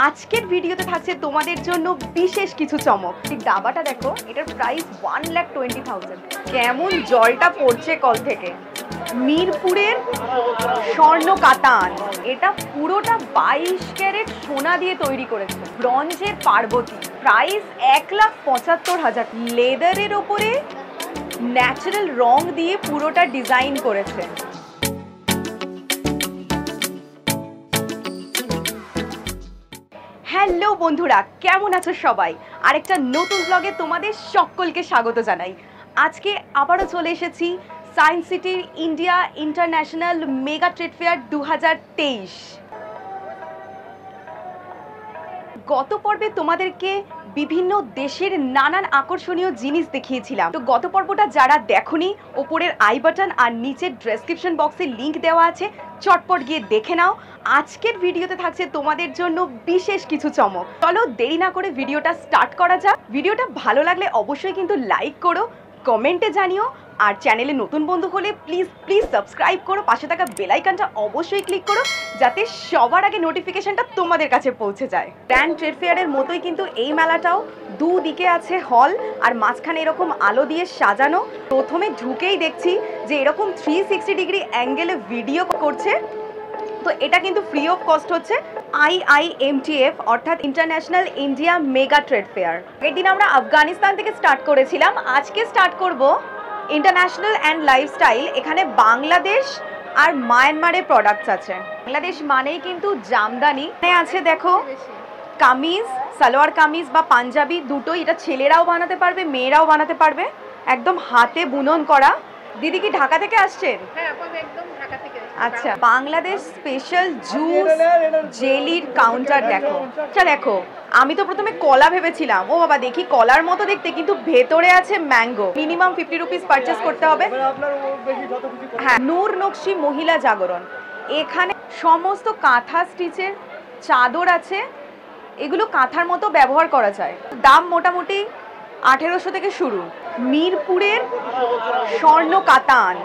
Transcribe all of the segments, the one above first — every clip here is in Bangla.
আজকের ভিডিওতে থাকছে তোমাদের জন্য বিশেষ কিছু চমক। এই ডাবাটা দেখো, এটার প্রাইস 1,20,000। কেমন জলটা পড়ছে কল থেকে। মিরপুরের স্বর্ণ কাতান, এটা পুরোটা 22 ক্যারেট সোনা দিয়ে তৈরি করেছে। ব্রঞ্জের পার্বতী, প্রাইস 1,75,000। লেদারের ওপরে ন্যাচারাল রং দিয়ে পুরোটা ডিজাইন করেছে। হ্যালো বন্ধুরা, কেমন আছো সবাই? আরেকটা নতুন ব্লগে তোমাদের সকলকে স্বাগত জানাই। আজকে আবারও চলে এসেছি সায়েন্স সিটির India international mega trade fair 2023। গত পর্বে তোমাদেরকে বিভিন্ন দেশের নানান আকর্ষণীয় জিনিস দেখিয়েছিলাম। তো গত পর্বটা যারা দেখোনি, ওপরের আই বাটন আর নিচের ডেসক্রিপশন বক্সে লিংক দেওয়া আছে, চটপট গিয়ে দেখে নাও। আজকের ভিডিওতে থাকছে তোমাদের জন্য বিশেষ কিছু চমক। চলো দেরি না করে ভিডিওটা স্টার্ট করা যাক। ভিডিওটা ভালো লাগলে অবশ্যই কিন্তু লাইক করো, কমেন্টে জানিও, আর চ্যানেলে নতুন বন্ধু হলে প্লিজ সাবস্ক্রাইব করো, পাশে থাকা বেল আইকনটা অবশ্যই ক্লিক করো যাতে সবার আগে নোটিফিকেশনটা তোমাদের কাছে পৌঁছে যায়। গ্র্যান্ড ট্রেড ফেয়ারের মতোই কিন্তু এই মেলাটাও দুদিকে আছে হল, আর মাঝখানে এরকম আলো দিয়ে সাজানো। প্রথমে ঢুকেই দেখছি যে এরকম 360 ডিগ্রি অ্যাঙ্গেলে ভিডিও করছে। তো এটা কিন্তু ফ্রি অফ কস্ট হচ্ছে IIMTF অর্থাৎ international India mega trade fair. এর দিন আমরা আফগানিস্তান থেকে স্টার্ট করেছিলাম, আজকে স্টার্ট করব ইন্টারন্যাশনাল অ্যান্ড লাইফস্টাইল। এখানে বাংলাদেশ আর মায়ানমারের প্রোডাক্টস আছে। বাংলাদেশ মানেই কিন্তু জামদানি। এখানে আছে দেখো কামিজ, সালোয়ার কামিজ বা পাঞ্জাবি দুটোই। এটা ছেলেরাও বানাতে পারবে, মেয়েরাও বানাতে পারবে, একদম হাতে বুনন করা। দিদি কি ঢাকা থেকে আসছেন? হ্যাঁ, একদম ঢাকা থেকে। আচ্ছা, বাংলাদেশ স্পেশাল জুস জেলির কাউন্টার দেখো। আচ্ছা দেখো, আমি তো প্রথমে কলা ভেবেছিলাম, ও বাবা দেখি কলার মতো দেখতে, কিন্তু ভেতরে আছে ম্যাঙ্গো। মিনিমাম 50 রুপিস পারচেস করতে হবে। হ্যাঁ, নূর নকশি মহিলা জাগরণ। এখানে সমস্ত কাঁথা স্টিচের চাদর আছে, এগুলো কাঁথার মতো ব্যবহার করা যায়। দাম মোটামুটি 1800 থেকে শুরু। মিরপুরের স্বর্ণ কাতান,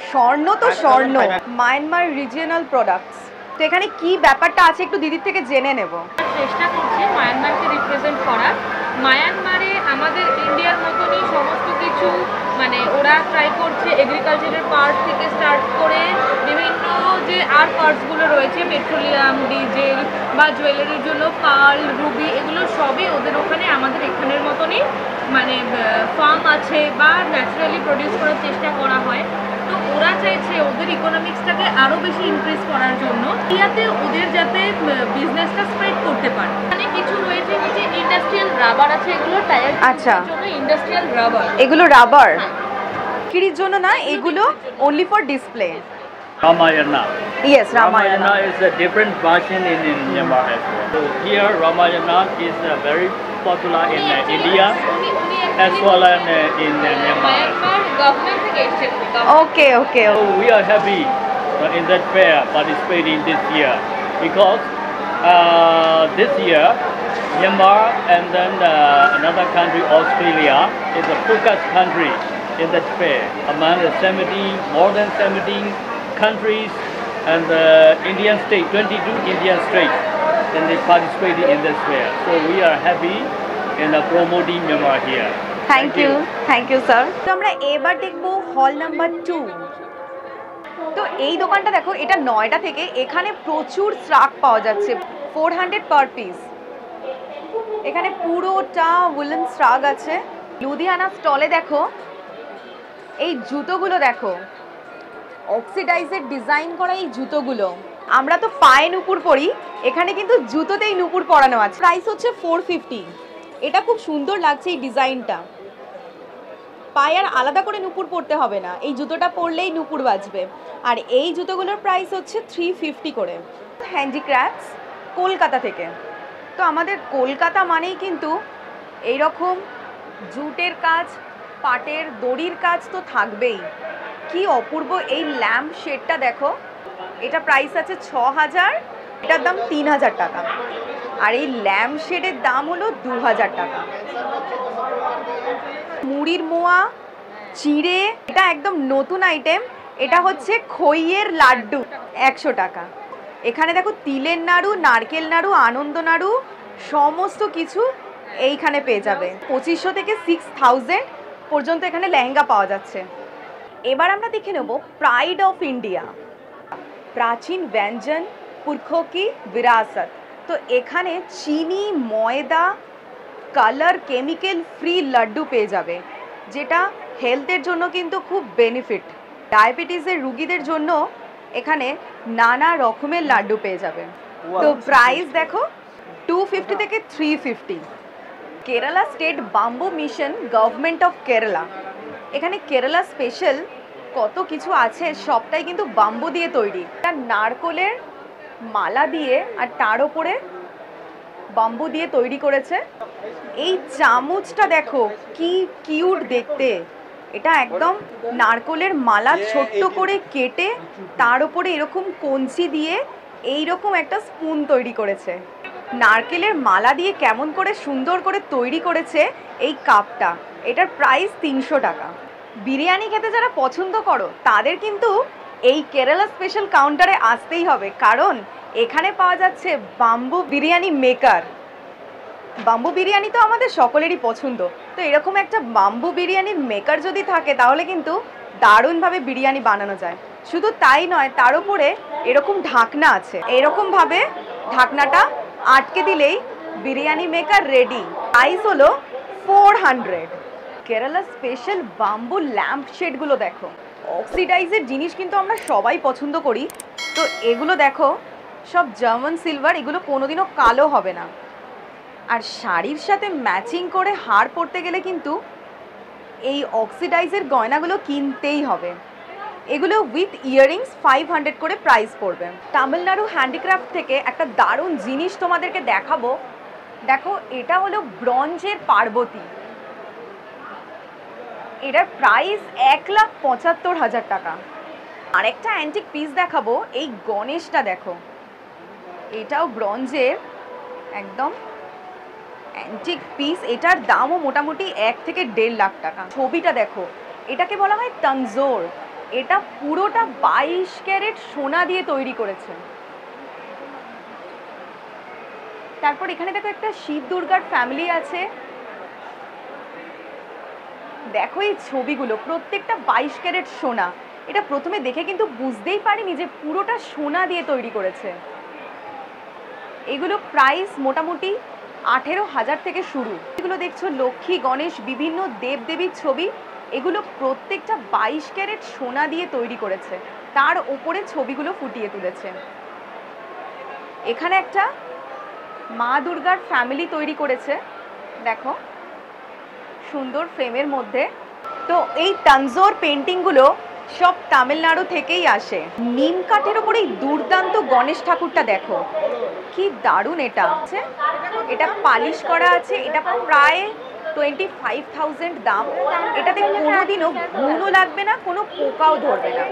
স্বর্ণ তো স্বর্ণ। Myanmar regional products. তো এখানে কি ব্যাপারটা আছে একটু দিদির থেকে জেনে নেব। চেষ্টা করছি মায়ানমারকে রিপ্রেজেন্ট করার। মায়ানমারে আমাদের ইন্ডিয়ার মতনই সমস্ত কিছু, মানে ওরা ট্রাই করছে এগ্রিকালচারের পার্ট থেকে স্টার্ট করে বিভিন্ন যে আর পার্টসগুলো রয়েছে, পেট্রোলিয়াম, ডিজেল বা জুয়েলারির জন্য পার্ল, রুবি, এগুলো সবই ওদের ওখানে আমাদের এখানের মতনই মানে ফার্ম আছে বা ন্যাচারালি প্রডিউস করার চেষ্টা করা হয়। তো ওরা চাইছে ওদের ইকোনমিক্সটাকে আরও বেশি ইনক্রিজ করার জন্য ইয়াতে ওদের যাতে বিজনেসটা স্প্রেড করতে পারে। মানে কিছু রয়েছে যে ইন্ডাস্ট্রিয়াল রাবার আছে, এগুলো টায়ার জন্য ইন্ডাস্ট্রিয়াল রাবার। এগুলো রাবার কিরির জন্য না, এগুলো only for display. Ramayana. Yes, Ramayana is a different version in Myanmar as well. So here Ramayana is very popular in India as well as in Myanmar. Okay. So we are happy in that fair participating this year because this year Myanmar and then another country, Australia, is a focus country in that fair. Among the more than 17 countries and the Indian state, 22 Indian states, then they participated in this fair. So we are happy in promoting Myanmar here. Thank you sir. তো আমরা এবার দেখবো হল নাম্বার 2। তো এই দোকানটা দেখো, এটা নয়ডা থেকে। এখানে প্রচুর শ্রাগ পাওয়া যাচ্ছে, 400 পার পিস। এখানে পুরোটা উলেন শ্রাগ আছে। লুধিয়ানা স্টলে দেখো এই জুতোগুলো দেখো, অক্সিডাইজের ডিজাইন করা এই জুতোগুলো। আমরা তো পায়ে নুপুর পরি, এখানে কিন্তু জুতোতেই নুপুর পরানো আছে। প্রাইস হচ্ছে 450। এটা খুব সুন্দর লাগছে এই ডিজাইনটা। পায়ে আর আলাদা করে নুপুর পরতে হবে না, এই জুতোটা পরলেই নুপুর বাজবে। আর এই জুতোগুলোর প্রাইস হচ্ছে 350 করে। হ্যান্ডিক্রাফটস কলকাতা থেকে। তো আমাদের কলকাতা মানেই কিন্তু এইরকম জুটের কাজ, পাটের দড়ির কাজ তো থাকবেই। কি অপূর্ব এই ল্যাম্প শেডটা দেখো, এটা প্রাইস আছে 6000, এটার দাম 3000 টাকা। আর এই ল্যাম্প শেডের দাম হলো 2000 টাকা। মুড়ির মোয়া, চিড়ে, এটা একদম নতুন আইটেম। এটা হচ্ছে খইয়ের লাড্ডু, 100 টাকা। এখানে দেখো তিলের নাড়ু, নারকেল নাড়ু, আনন্দ নাড়ু সমস্ত কিছু এইখানে পেয়ে যাবে। 2500 থেকে 6000 পর্যন্ত এখানে লেহেঙ্গা পাওয়া যাচ্ছে। এবার আমরা দেখে নেব প্রাইড অফ ইন্ডিয়া, প্রাচীন ব্যঞ্জন পুরখোं की विरासत। তো এখানে চিনি, ময়দা, কালার, কেমিক্যাল ফ্রি লাড্ডু পেয়ে যাবে, যেটা হেলথের জন্য কিন্তু খুব বেনিফিট। ডায়াবেটিসের রুগীদের জন্য এখানে নানা রকমের লাড্ডু পেয়ে যাবে। তো প্রাইস দেখো 250 থেকে 350। Kerala state bamboo mission, government of Kerala. এখানে কেরালা স্পেশাল কত কিছু আছে, সবটাই কিন্তু বাম্বু দিয়ে তৈরি। এটা নারকোলের মালা দিয়ে আর তার উপরে বাম্বু দিয়ে তৈরি করেছে। এই চামচটা দেখো কি কিউট দেখতে, এটা একদম নারকোলের মালা ছোট্ট করে কেটে তার উপরে এরকম কঞ্চি দিয়ে এইরকম একটা স্পুন তৈরি করেছে। নারকেলের মালা দিয়ে কেমন করে সুন্দর করে তৈরি করেছে এই কাপটা। এটার প্রাইস 300 টাকা। বিরিয়ানি খেতে যারা পছন্দ করো তাদের কিন্তু এই কেরালা স্পেশাল কাউন্টারে আসতেই হবে, কারণ এখানে পাওয়া যাচ্ছে bamboo biryani maker. Bamboo biryani তো আমাদের সকলেরই পছন্দ, তো এরকম একটা বাম্বু বিরিয়ানির মেকার যদি থাকে তাহলে কিন্তু দারুণভাবে বিরিয়ানি বানানো যায়। শুধু তাই নয়, তার উপরে এরকম ঢাকনা আছে, এরকমভাবে ঢাকনাটা আটকে দিলেই বিরিয়ানি মেকার রেডি। প্রাইস হলো 400। কেরালা স্পেশাল বাম্বু ল্যাম্প শেডগুলো দেখো, অক্সিডাইজের জিনিস কিন্তু আমরা সবাই পছন্দ করি। তো এগুলো দেখো সব জার্মান সিলভার, এগুলো কোনোদিনও কালো হবে না। আর শাড়ির সাথে ম্যাচিং করে হার পরতে গেলে কিন্তু এই অক্সিডাইজের গয়নাগুলো কিনতেই হবে। এগুলো উইথ ইয়াররিংস 500 করে প্রাইস পড়বে। তামিলনাড়ু হ্যান্ডিক্রাফট থেকে একটা দারুণ জিনিস তোমাদেরকে দেখাবো। দেখো এটা হলো ব্রঞ্জের পার্বতী। এটার প্রাইস 1,75,000 টাকা। আরেকটা অ্যান্টিক পিস দেখাবো, এই গণেশটা দেখো, এটাও ব্রঞ্জের একদম অ্যান্টিক পিস। এটার দামও মোটামুটি 1 থেকে 1.5 লাখ টাকা। ছবিটা দেখো, এটাকে বলা হয় তানজোর। এটা পুরোটা 22 ক্যারেট সোনা দিয়ে তৈরি করেছে। তারপর এখানে দেখো একটা শিব দুর্গার ফ্যামিলি আছে। দেখো এই ছবিগুলো প্রত্যেকটা 22 ক্যারেট সোনা। এটা প্রথমে দেখে কিন্তু বুঝতেই পারিনি যে পুরোটা সোনা দিয়ে তৈরি করেছে। এগুলো প্রাইস মোটামুটি 18,000 থেকে শুরু। এগুলো দেখছো লক্ষ্মী, গণেশ, বিভিন্ন দেবদেবীর ছবি। এগুলো প্রত্যেকটা 22 ক্যারেট সোনা দিয়ে তৈরি করেছে, তার উপরে ছবিগুলো ফুটিয়ে তুলেছে। এখানে একটা মা দুর্গার ফ্যামিলি তৈরি করেছে, দেখো সুন্দর ফ্রেমের মধ্যে। তো এই তানজোর পেন্টিংগুলো সব তামিলনাড়ু থেকেই আসে। নিম কাঠের ওপর এই দুর্দান্ত গণেশ ঠাকুরটা দেখো কি দারুণ। এটা পালিশ করা আছে। এটা প্রায় 25,000 দাম। এটাতে কোনোদিনও ঘুণও লাগবে না, কোনো পোকাও ধরবে না।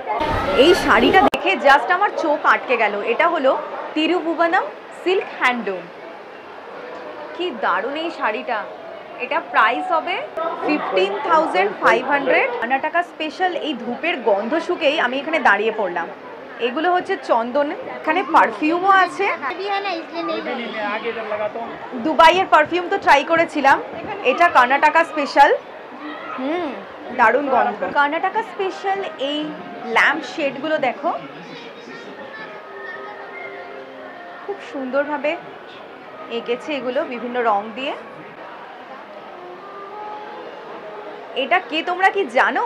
এই শাড়িটা দেখে জাস্ট আমার চোখ আটকে গেল। এটা হলো তিরুভুবনম সিল্ক হ্যান্ডলুম। কি দারুণ এই শাড়িটা। এটা প্রাইস হবে 15,500 টাকা স্পেশাল। এই ধূপের গন্ধ শুকেই আমি এখানে দাঁড়িয়ে পড়লাম। এগুলো হচ্ছে চন্দন, এখানে পারফিউমও আছে। দুবাইয়ের পারফিউম তো ট্রাই করেছিলাম, এটা কর্ণাটকা স্পেশাল। দারুণ গন্ধ। কর্ণাটকা স্পেশাল এই ল্যাম্প শেডগুলো দেখো খুব সুন্দরভাবে এঁকেছে এগুলো বিভিন্ন রং দিয়ে। এটা কে তোমরা কি জানো?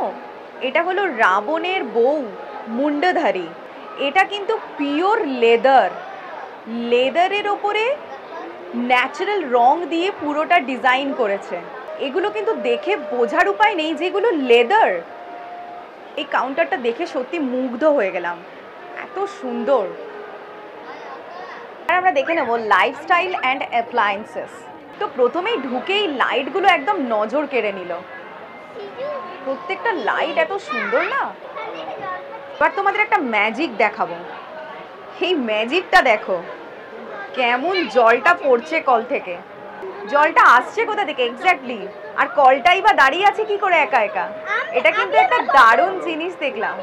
এটা হলো রাবণের বউ মুন্ডধারী। এটা কিন্তু পিওর লেদারের ওপরে ন্যাচারাল রং দিয়ে পুরোটা ডিজাইন করেছে। এগুলো কিন্তু দেখে বোঝার উপায় নেই যেগুলো লেদার। এই কাউন্টারটা দেখে সত্যি মুগ্ধ হয়ে গেলাম, এত সুন্দর। আর আমরা দেখে নেব লাইফস্টাইল অ্যান্ড অ্যাপ্লায়েন্সেস। তো প্রথমেই ঢুকেই লাইটগুলো একদম নজর কেড়ে নিল। প্রত্যেকটা লাইট এত সুন্দর না। এবার তোমাদের একটা ম্যাজিক দেখাবো। এই ম্যাজিকটা দেখো, কেমন জলটা পড়ছে কল থেকে। জলটা আসছে কোথা থেকে এক্স্যাক্টলি, আর কলটাই বা দাঁড়িয়ে আছে কি করে একা একা। এটা কিন্তু একটা দারুণ জিনিস দেখলাম।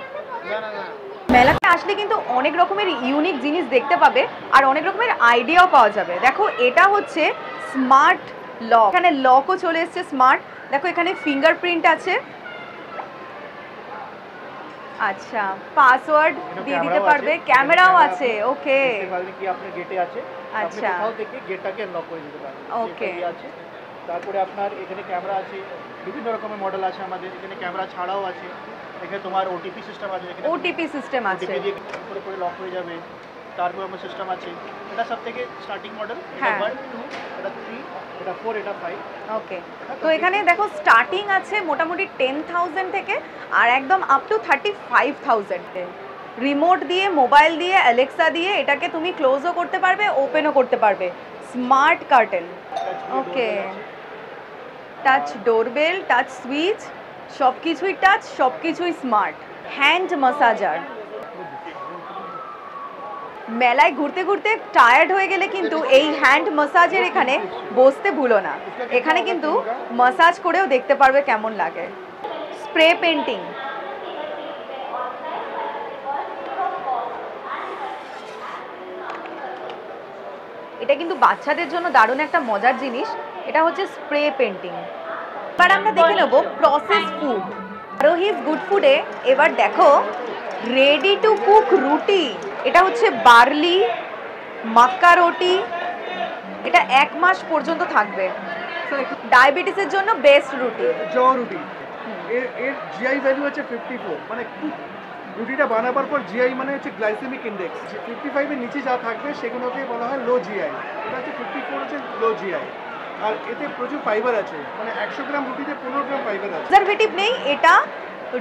মেলাতে আসলে কিন্তু অনেক রকমের ইউনিক জিনিস দেখতে পাবে আর অনেক রকমের আইডিয়াও পাওয়া যাবে। দেখো এটা হচ্ছে স্মার্ট লক, এখানে লকও চলে এসছে স্মার্ট। দেখো এখানে ফিঙ্গারপ্রিন্ট আছে, আচ্ছা পাসওয়ার্ড দিয়ে দিতে পারবে, ক্যামেরাও আছে। ওকে কি আপনার গেটে আছে, আচ্ছা কোথাও থেকে গেটটাকে লক করে দিতে পারবেন। ওকে আছে তারপরে আপনার এখানে ক্যামেরা আছে, বিভিন্ন রকমের মডেল আছে আমাদের এখানে, ক্যামেরা ছাড়াও আছে। এখানে তোমার ওটিপি সিস্টেম আছে, এখানে ওটিপি সিস্টেম আছে, ওটিপি দিয়ে করে করে লক হয়ে যাবে। তারপর আমার সিস্টেম আছে, এটা সবথেকে স্টার্টিং মডেল, হ্যাঁ। এটা 1 2 এটা 3 এটা 4 এটা 5। ওকে তো এখানে দেখো স্টার্টিং আছে মোটামুটি 10,000 থেকে আর একদম আপ টু 35,000। রিমোট দিয়ে, মোবাইল দিয়ে, অ্যালেক্সা দিয়ে এটাকে তুমি ক্লোজও করতে পারবে, ওপেনও করতে পারবে। স্মার্ট কার্টেন, ওকে টাচ ডোরবেল, টাচ সুইচ, সব কিছুই টাচ, সব কিছুই স্মার্ট। হ্যান্ড ম্যাসাজার, মেলায় ঘুরতে ঘুরতে টায়ার্ড হয়ে গেলে কিন্তু এই হ্যান্ড ম্যাসাজের এখানে বসতে ভুলো না, এখানে কিন্তু ম্যাসাজ করেও দেখতে পারবে কেমন লাগে। স্প্রে পেন্টিং, এটা কিন্তু বাচ্চাদের জন্য দারুণ একটা মজার জিনিস, এটা হচ্ছে স্প্রে পেন্টিং। এবার আমরা দেখে নেব প্রসেস ফুড, আরোহিস গুড ফুডে। এবার দেখো রেডি টু কুক রুটি, এটা হচ্ছে বার্লি মাক্কা রুটি, এটা 1 মাস পর্যন্ত থাকবে। ডায়াবেটিসের জন্য বেস্ট রুটি, জ রুটি। এর জিআই ভ্যালু হচ্ছে 54, মানে রুটিটা বানাবার পর জিআই মানে হচ্ছে গ্লাইসেমিক ইন্ডেক্স, 55 এর নিচে যা থাকবে সেগুলোকে বলা হয় লো জিআই, এটা হচ্ছে 54 হচ্ছে লো জিআই। আর এতে প্রচুর ফাইবার আছে, মানে 100 গ্রাম রুটিতে 15 গ্রাম ফাইবার আছে। প্রিজারভেটিভ নেই, এটা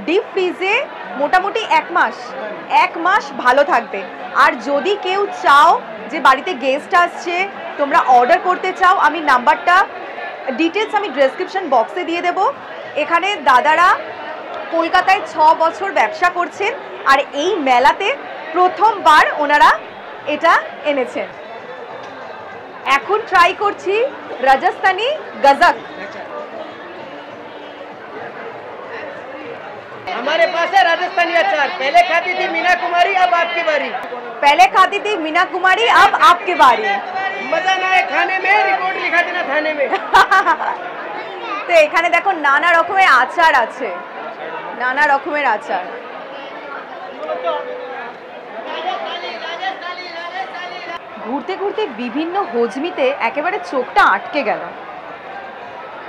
ডিপ ফ্রিজে মোটামুটি 1 মাস ভালো থাকবে। আর যদি কেউ চাও যে বাড়িতে গেস্ট আসছে, তোমরা অর্ডার করতে চাও, আমি নাম্বারটা ডিটেলস আমি ডেসক্রিপশন বক্সে দিয়ে দেব। এখানে দাদারা কলকাতায় 6 বছর ব্যবসা করছেন আর এই মেলাতে প্রথমবার ওনারা এটা এনেছেন। এখন ট্রাই করছি রাজস্থানী গজক। हमारे पास है राजस्थानी अचार, पहले खाती थी मीना कुमारी, अब आपकी बारी। पहले खाती थी मीना कुमारी, अब आपकी बारी। मजा ना है खाने में, रिपोर्ट लिखा देना थाने में। তো এখানে দেখো নানা রকমের আচার আছে, নানা রকমের আচার। ঘুরতে ঘুরতে বিভিন্ন হজমিতে একেবারে চোখটা আটকে গেল।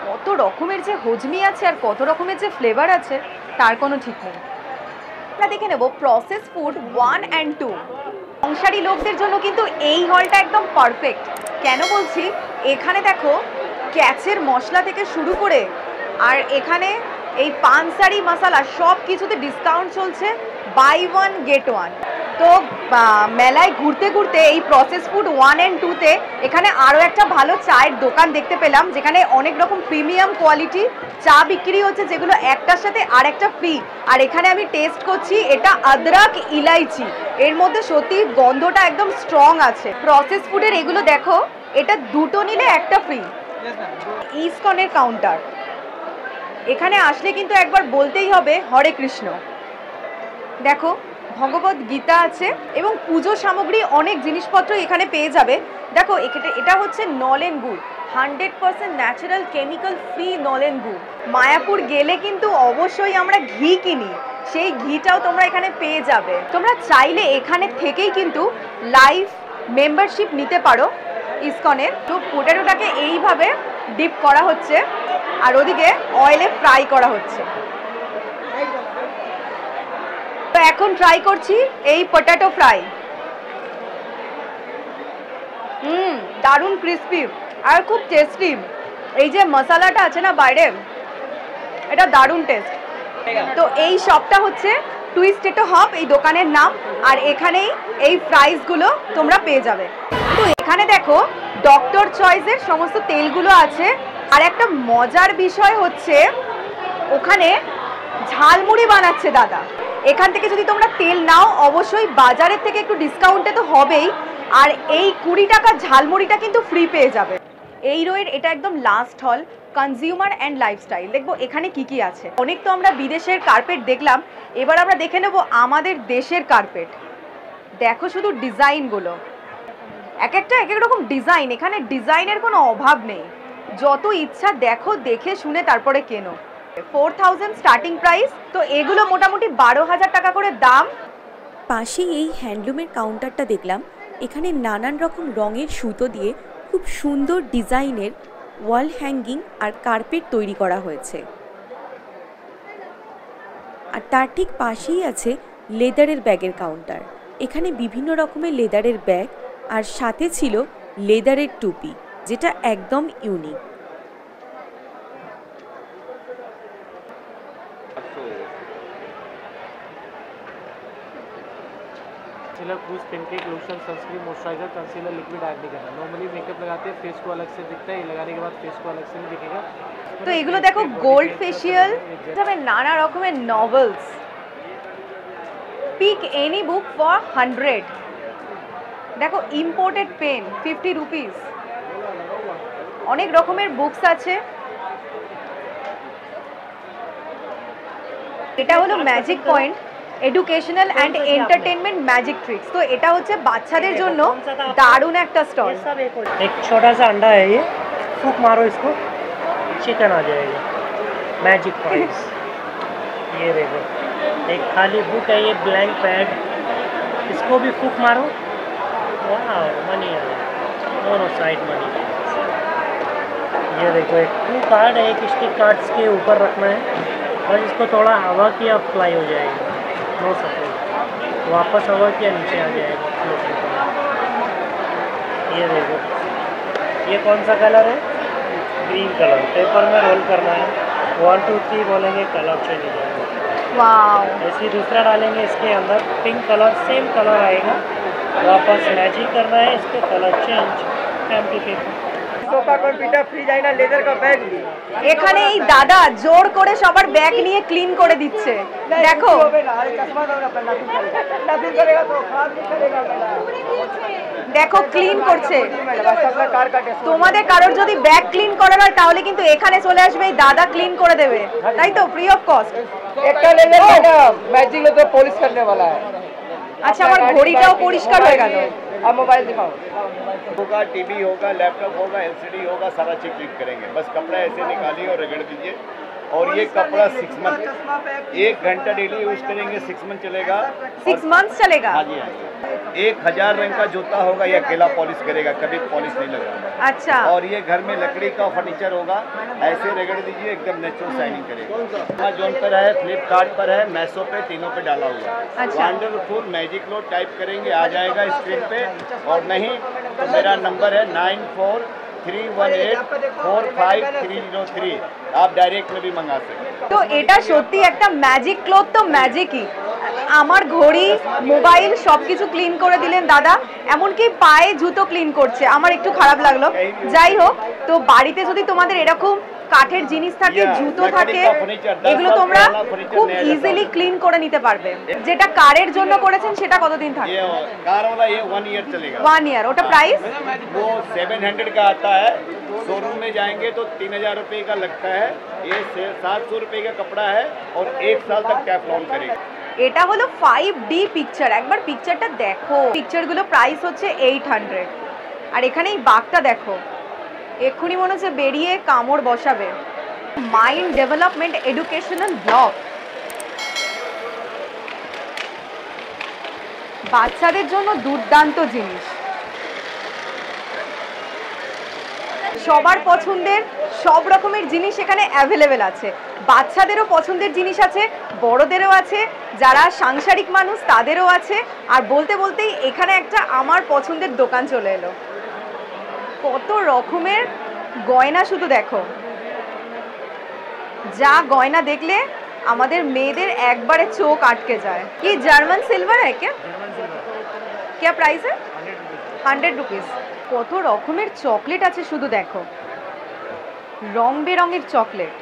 কত রকমের যে হজমি আছে আর কত রকমের যে ফ্লেভার আছে তার কোনো ঠিক নেই। আমরা দেখে নেব প্রসেস ফুড 1 and 2। সংসারী লোকদের জন্য কিন্তু এই হলটা একদম পারফেক্ট। কেন বলছি, এখানে দেখো ক্যাচের মশলা থেকে শুরু করে আর এখানে এই পানসারি মশলা সব কিছুতে ডিসকাউন্ট চলছে, বাই 1 get 1। তো মেলায় ঘুরতে ঘুরতে এই প্রসেস ফুড 1 and 2তে এখানে আরও একটা ভালো চায়ের দোকান দেখতে পেলাম, যেখানে অনেক রকম প্রিমিয়াম কোয়ালিটি চা বিক্রি হচ্ছে, যেগুলো একটার সাথে আর একটা ফ্রি। আর এখানে আমি টেস্ট করছি, এটা আদরক ইলাইচি, এর মধ্যে সত্যি গন্ধটা একদম স্ট্রং আছে। প্রসেস ফুডের এগুলো দেখো, এটা দুটো নিলে একটা ফ্রি। ইসকনের কাউন্টার, এখানে আসলে কিন্তু একবার বলতেই হবে হরে কৃষ্ণ। দেখো ভগবত গীতা আছে এবং পুজো সামগ্রী অনেক জিনিসপত্র এখানে পেয়ে যাবে। দেখো এটা হচ্ছে নলেন গুড়, 100% ন্যাচারাল কেমিক্যাল ফ্রি নলেন গুড়। মায়াপুর গেলে কিন্তু অবশ্যই আমরা ঘি কিনি, সেই ঘিটাও তোমরা এখানে পেয়ে যাবে। তোমরা চাইলে এখানে থেকেই কিন্তু লাইভ মেম্বারশিপ নিতে পারো ইসকনের। তো পোটেটোটাকে এইভাবে ডিপ করা হচ্ছে আর ওদিকে অয়েলে ফ্রাই করা হচ্ছে। তো এখন ট্রাই করছি এই পটেটো ফ্রাই। দারুণ ক্রিস্পি আর খুব টেস্টি। এই যে মশলাটা আছে না বাইরে, এটা দারুণ টেস্ট। তো এই শপটা হচ্ছে টুইস্টেটো হপ, এই দোকানের নাম। আর এখানেই এই ফ্রাইসগুলো তোমরা পেয়ে যাবে। তো এখানে দেখো ডক্টর চয়েসের সমস্ত তেলগুলো আছে। আর একটা মজার বিষয় হচ্ছে ওখানে ঝালমুড়ি বানাচ্ছে দাদা। এখান থেকে যদি তোমরা তেল নাও অবশ্যই বাজারের থেকে একটু ডিসকাউন্টে তো হবেই, আর এই 20 টাকার ঝালমুড়িটা কিন্তু ফ্রি পেয়ে যাবে। এই রোয়ের এটা একদম লাস্ট হল। কনজিউমার অ্যান্ড লাইফস্টাইল, দেখবো এখানে কি কি আছে। অনেক তো আমরা বিদেশের কার্পেট দেখলাম, এবার আমরা দেখে নেব আমাদের দেশের কার্পেট। দেখো শুধু ডিজাইনগুলো, এক এক রকম ডিজাইন। এখানে ডিজাইনের কোনো অভাব নেই, যত ইচ্ছা দেখো, দেখে শুনে তারপরে কেনো। 4000 স্টার্টিং প্রাইস, তো এগুলো মোটামুটি 12,000 টাকা করে দাম। পাশেই এই হ্যান্ডলুমের কাউন্টারটা দেখলাম, এখানে নানান রকম রঙের সুতো দিয়ে খুব সুন্দর ডিজাইনের ওয়াল হ্যাঙ্গিং আর কার্পেট তৈরি করা হয়েছে। আর তার ঠিক পাশেই আছে লেদারের ব্যাগের কাউন্টার। এখানে বিভিন্ন রকমের লেদারের ব্যাগ আর সাথে ছিল লেদারের টুপি, যেটা একদম unique. Concealer, cruise, pancake, lotion, sunscreen, moisturiser, concealer, liquid add नहीं करना। नॉर्मली मेकअप लगाते हैं फेस को अलग से दिखता है, ये लगाने के बाद फेस को अलग से नहीं दिखेगा। তো এগুলো দেখো গোল্ড ফেশিয়াল, তবে নানা রকমের novels. Pick any book for 100। দেখো ইম্পোর্টেড পেন 50 রুপিস। অনেক রকমের বুকস আছে। এটা হলো magic point, educational and entertainment magic tricks. তো এটা হচ্ছে বাচ্চাদের জন্য দারুণ একটা স্টল। एक छोटा सा अंडा है, ये फूक मारो इसको, चिकन आ जाएगा। मैजिक पॉइंट्स, ये देखो एक खाली बुक है, ये ब्लैंक पैड, इसको भी फूक मारो, वाह मनी आ गया, दोनों साइड मनी। ये देखो एक टू कार्ड है, एक स्टिक कार्ड्स के ऊपर रखना है, बस इसको थोड़ा हवा की अप्लाई हो जाएगी, नो सपोर्ट, वापस हवा किया नीचे आ जाएगा। ये देखो, ये कौन सा कलर है? Green colour. पेपर में रोल करना है, 1 2 3 बोलेंगे, कलर चेंज हो जाएगा। वाओ, ऐसे दूसरा डालेंगे, इसके अंदर पिंक कलर सेम कलर आएगा, वापस मैजिक करना है, इसके colour change, empty paper. Sofa computer fridge आईना लेदर का बैग भी। এখানে এই দাদা জোর করে সবার ব্যাগ নিয়ে ক্লিন করে দিচ্ছে। দেখো चश्मा दो ना, नाखून करेगा तो खराब नहीं करेगा बेटा। দেখো ক্লিন করছে। अपना कार का टेस्ट। তোমাদের কারোর যদি ব্যাগ ক্লিন করার হয় তাহলে কিন্তু এখানে চলে আসবে, এই দাদা ক্লিন করে দেবে, তাই তো? Free of cost. एक का ले लेना ना, मैजिक लो तो पॉलिश करने वाला है। আচ্ছা, আমার ঘড়িটাও পরিষ্কার হয়ে গেল। अब मोबाइल दिखाओ। होगा, टीवी होगा, लैपटॉप होगा, एलसीडी होगा, सारा चीज क्लिक करेंगे। बस कपड़ा ऐसे निकालिए और रगड़ दीजिए। और ये कपड़ा 6 मंथ, 1 घंटा डेली यूज करेंगे, 6 मंथ चलेगा। 6 मंथ्स चलेगा। हाँ जी, हाँ जी। 1000 रंग का जूता होगा, ये अकेला पॉलिश करेगा, कभी पॉलिश नहीं लगाएगा। अच्छा, और ये घर में लकड़ी का फर्नीचर होगा, ऐसे रगड़ दीजिए, एकदम नेचुरल शाइनिंग करेगा। अमेज़न पर है, फ्लिपकार्ट पर है, मैसो पे, तीनों पे डाला हुआ है। अच्छा। वंडरफुल मैजिक लो टाइप करेंगे, आ जाएगा स्क्रीन पे। और नहीं तो मेरा नंबर है 9431845303। आप डायरेक्ट में भी मंगा सकते हैं। তো এটা সত্যি একটা ম্যাজিক ক্লথ, তো ম্যাজিকই। আমার ঘড়ি, মোবাইল সবকিছু ক্লিন করে দিলেন দাদা, এমনকি পায়ে জুতো ক্লিন করছে। আমার একটু খারাপ লাগলো। যাই হোক, তো বাড়িতে যদি তোমাদের এরকম কাঠের জিনিস থাকে, জুতো থাকে, এগুলো তোমরা খুব ইজিলি ক্লিন করে নিতে পারবে। যেটা কারের জন্য করেছেন সেটা কতদিন থাকে? ये कार वाला ये 1 ईयर चलेगा। 1 ইয়ার। ওটা প্রাইস? वो 700 का आता है। शोरूम में जाएंगे तो 3000 रुपये का लगता है। ये 700 रुपये का कपड़ा है और 1 साल तक टैफ्लॉन करेगा। এটা হলো 5D পিকচার। একবার পিকচারটা দেখো। পিকচারগুলো প্রাইস হচ্ছে 800। আর এখানে এই বাঘটা দেখো, এক্ষুনি মনে হচ্ছে বেরিয়ে কামড় বসাবে। মাইন্ড ডেভেলপমেন্ট এডুকেশনাল ব্লগ, বাচ্চাদের জন্য দুর্দান্ত জিনিস। সবার পছন্দের সব রকমের জিনিস এখানে অ্যাভেলেবেল আছে। বাচ্চাদেরও পছন্দের জিনিস আছে, বড়দেরও আছে, যারা সাংসারিক মানুষ তাদেরও আছে। আর বলতে বলতেই এখানে একটা আমার পছন্দের দোকান চলে এলো। কত রকমের গয়না শুধু দেখো। যা গয়না দেখলে আমাদের মেয়েদের একবারে চোখ আটকে যায়। কি জার্মান সিলভার है क्या? क्या प्राइस है? 100 रुपीस। কত রকমের চকলেট আছে শুধু দেখো, রং বেরঙের চকলেট।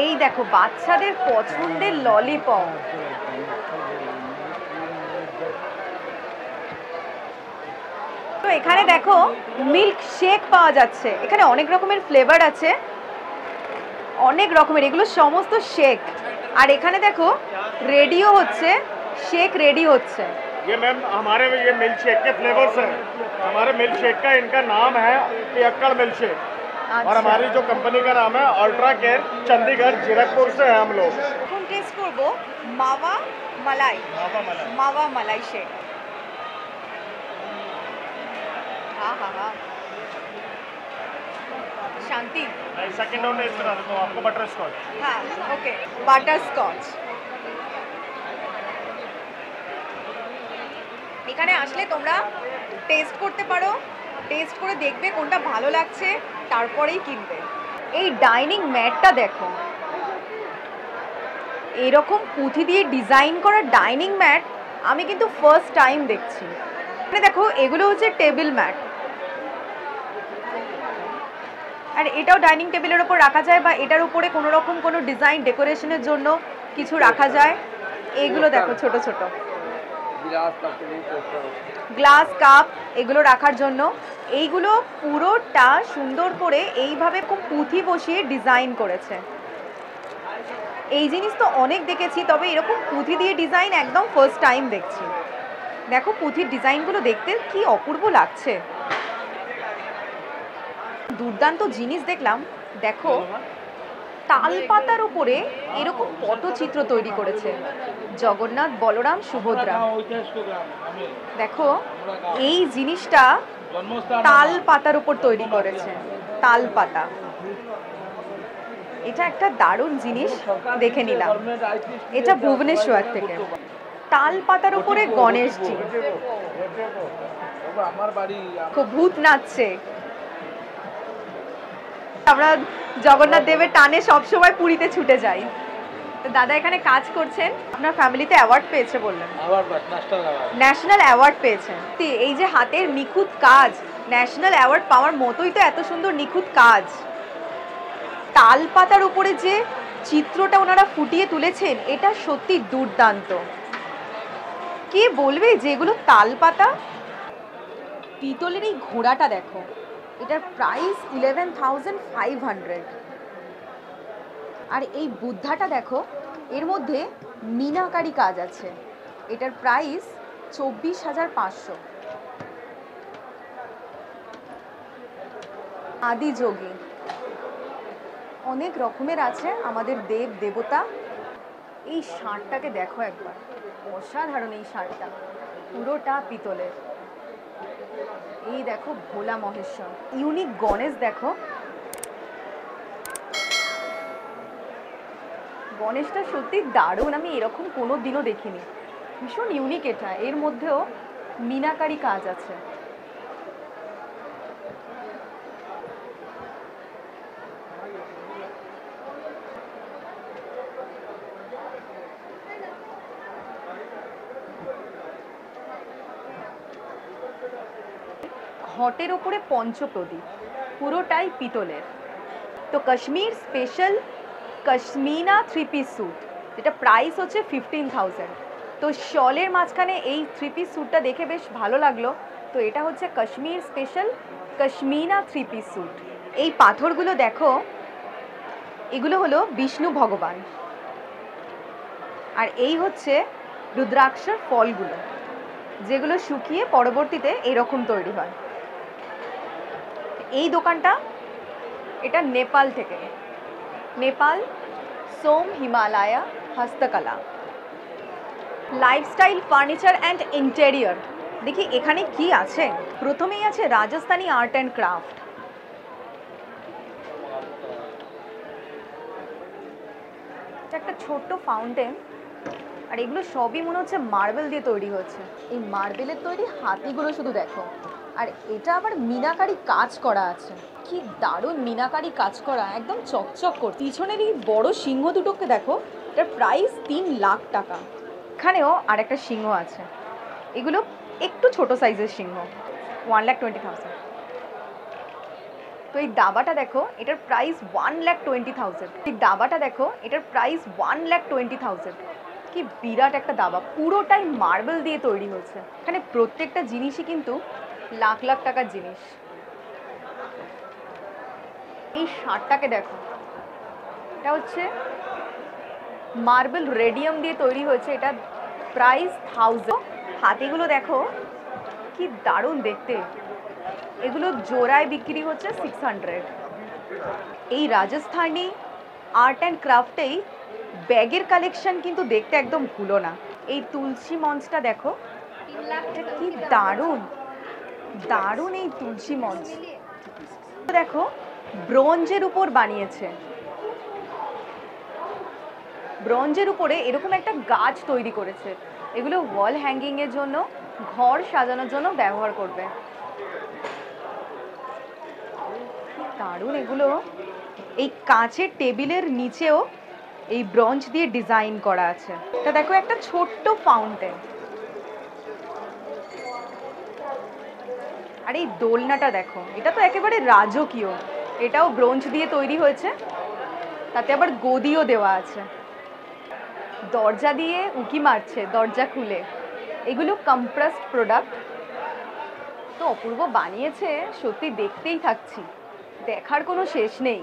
এই দেখো বাচ্চাদের পছন্দের ললিপপ। তো তো এখানে দেখো মিল্ক শেক পাওয়া যাচ্ছে, এখানে অনেক রকমের ফ্লেভার আছে, অনেক রকমের, এগুলো সমস্ত শেক। আর এখানে দেখো রেডিও হচ্ছে, শেক রেডি হচ্ছে। ये मैम हमारे ये मिल्क शेक के फ्लेवर्स हैं। हमारे मिल्क शेक का इनका नाम है पियक्कड़ मिल्क शेक और हमारी जो कंपनी का नाम है अल्ट्रा केयर, चंडीगढ़ जीरकपुर से हैं हम लोग। এখন টেস্ট করব মাওয়া মালাই, মাওয়া মালাই শেক। हाँ हाँ हाँ शांति। सेकंड राउंड टेस्ट करा देता हूँ आपको बटर स्कॉच। हाँ ओके বাটার স্কচ। এখানে আসলে তোমরা টেস্ট করতে পারো, টেস্ট করে দেখবে কোনটা ভালো লাগছে তারপরেই কিনবে। এই ডাইনিং ম্যাটটা দেখো, এরকম পুঁথি দিয়ে ডিজাইন করা ডাইনিং ম্যাট আমি কিন্তু ফার্স্ট টাইম দেখছি। মানে দেখো এগুলো হচ্ছে টেবিল ম্যাট, আর এটাও ডাইনিং টেবিলের ওপর রাখা যায় বা এটার উপরে কোনো রকম কোনো ডিজাইন ডেকোরেশনের জন্য কিছু রাখা যায়। এইগুলো দেখো ছোট ছোট গ্লাস কাপ, এগুলো রাখার জন্য। এইগুলো পুরোটা সুন্দর করে এইভাবে খুব পুঁথি বসিয়ে ডিজাইন করেছে। এই জিনিস তো অনেক দেখেছি, তবে এরকম পুঁথি দিয়ে ডিজাইন একদম ফার্স্ট টাইম দেখছি। দেখো পুঁথির ডিজাইনগুলো দেখতে কি অপূর্ব লাগছে, দুর্দান্ত জিনিস দেখলাম। দেখো তাল পাতার উপরে এরকম পটচিত্র তৈরি করেছে, জগন্নাথ, বলরাম, সুভদ্রা। দেখো এই জিনিসটা তাল পাতার উপর তৈরি করেছে, তাল পাতা। এটা একটা দারুণ জিনিস, দেখে নিলাম। এটা ভুবনেশ্বর থেকে। তাল পাতার উপরে গণেশজি, খুব ভূত নাচছে। আমরা জগন্নাথ দেবের টানে সবসময় পুরীতে ছুটে যাই। তো দাদা এখানে কাজ করছেন, আপনার ফ্যামিলিতে অ্যাওয়ার্ড পেয়েছে বললেন, ন্যাশনাল অ্যাওয়ার্ড পেয়েছেন। এই যে হাতের নিখুঁত কাজ, ন্যাশনাল অ্যাওয়ার্ড পাওয়ার মতোই তো এত সুন্দর নিখুঁত কাজ। তাল পাতার উপরে যে চিত্রটা ওনারা ফুটিয়ে তুলেছেন এটা সত্যি দুর্দান্ত। কে বলবে যে এগুলো তাল পাতা? পিতলের এই ঘোড়াটা দেখো, এটার প্রাইস 11,500। আর এই বুদ্ধাটা দেখো, এর মধ্যে মিনাকারি কাজ আছে, এটার প্রাইস 24,500। আদিযোগী, অনেক রকমের আছে আমাদের দেব দেবতা। এই ষাঁড়টাকে দেখো একবার, অসাধারণ এই ষাঁড়টা, পুরোটা পিতলের। এই দেখো ভোলা মহেশ্বর, ইউনিক গণেশ দেখো, গণেশটা সত্যি দারুণ, আমি এরকম কোনো দিনও দেখিনি, ভীষণ ইউনিক এটা। এর মধ্যেও মিনাকারি কাজ আছে। ঘটের ওপরে পঞ্চপ্রদীপ, পুরোটাই পিতলের। তো কাশ্মীর স্পেশাল কাশ্মীনা 3 পিস স্যুট, যেটা প্রাইস হচ্ছে 15,000। তো শলের মাঝখানে এই 3 পিস স্যুটটা দেখে বেশ ভালো লাগলো। তো এটা হচ্ছে কাশ্মীর স্পেশাল কাশ্মীনা 3 পিস স্যুট। এই পাথরগুলো দেখো, এগুলো হলো বিষ্ণু ভগবান, আর এই হচ্ছে রুদ্রাক্ষর ফলগুলো, যেগুলো শুকিয়ে পরবর্তীতে এরকম তৈরি হয়। এই দোকানটা, এটা নেপাল থেকে, Nepal Som Himalaya Hastakala, lifestyle furniture and interior. দেখি এখানে কি আছে। প্রথমেই আছে রাজস্থানী আর্ট অ্যান্ড ক্রাফট। এটা একটা ছোট্ট ফাউন্টেন, আর এগুলো সবই মনে হচ্ছে মার্বেল দিয়ে তৈরি হচ্ছে। এই মার্বেলের তৈরি হাতিগুলো শুধু দেখো, আর এটা আবার মিনাকারি কাজ করা আছে। কি দারুণ মিনাকারি কাজ করা, একদম চকচক করে। পিছনের এই বড় সিংহ দুটোকে দেখো, এটার প্রাইস 3 লাখ টাকা। এখানেও আর একটা সিংহ আছে, এগুলো একটু ছোট সাইজের সিংহ, 1,20,000। তো এই দাবাটা দেখো, এটার প্রাইস 1,20,000। এই দাবাটা দেখো, এটার প্রাইস 1,20,000। কি বিরাট একটা দাবা, পুরোটাই মার্বেল দিয়ে তৈরি হচ্ছে। এখানে প্রত্যেকটা জিনিসই কিন্তু লাখ লাখ টাকার জিনিস। এই শার্টটাকে দেখো, এটা হচ্ছে মার্বেল রেডিয়াম দিয়ে তৈরি হয়েছে, এটা প্রাইস 1000। হাতিগুলো দেখো কি দারুণ দেখতে, এগুলো জোড়ায় বিক্রি হচ্ছে 600। এই রাজস্থানী আর্ট অ্যান্ড ক্রাফটেই ব্যাগের কালেকশন কিন্তু দেখতে একদম ভুলো না। এই তুলসী মঞ্চটা দেখো, কি দারুণ দারুণ এই তুলসী মঞ্চ। দেখো ব্রোঞ্জের উপর বানিয়েছে, ব্রোঞ্জের উপরে এরকম একটা গাছ তৈরি করেছে। এগুলো ওয়াল হ্যাঙ্গিং এর জন্য, ঘর সাজানোর জন্য ব্যবহার করবে। দারুণ এগুলো। এই কাঁচের টেবিলের নিচেও এই ব্রোঞ্জ দিয়ে ডিজাইন করা আছে। এটা দেখো একটা ছোট্ট ফাউন্টেন। আর এই দোলনাটা দেখো, এটা তো একেবারে রাজকীয়, এটাও ব্রোঞ্জ দিয়ে তৈরি হয়েছে, তাতে আবার গদিও দেওয়া আছে। দরজা দিয়ে উকি মারছে, দরজা খুলে। এগুলো কম্প্রেসড প্রোডাক্ট, তো অপূর্ব বানিয়েছে, সত্যি দেখতেই থাকছি, দেখার কোনো শেষ নেই।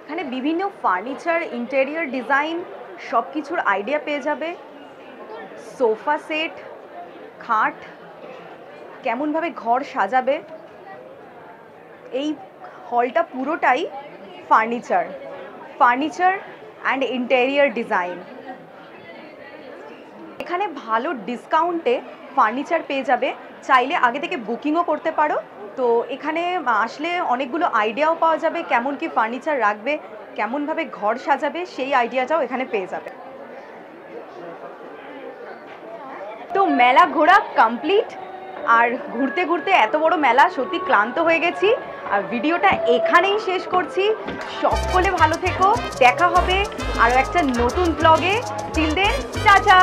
এখানে বিভিন্ন ফার্নিচার, ইন্টেরিয়র ডিজাইন সব কিছুর আইডিয়া পেয়ে যাবে। সোফা সেট, খাট, কেমনভাবে ঘর সাজাবে। এই হলটা পুরোটাই ফার্নিচার অ্যান্ড ইন্টেরিয়র ডিজাইন। এখানে ভালো ডিসকাউন্টে ফার্নিচার পেয়ে যাবে, চাইলে আগে থেকে বুকিংও করতে পারো। তো এখানে আসলে অনেকগুলো আইডিয়াও পাওয়া যাবে, কেমন কি ফার্নিচার রাখবে, কেমনভাবে ঘর সাজাবে, সেই আইডিয়াটাও এখানে পেয়ে যাবে। তো মেলা ঘোরা কমপ্লিট। আর ঘুরতে ঘুরতে এত বড় মেলা, সত্যি ক্লান্ত হয়ে গেছি। আর ভিডিওটা এখানেই শেষ করছি। সকলে ভালো থেকো, দেখা হবে আরও একটা নতুন ব্লগে। Till then tata.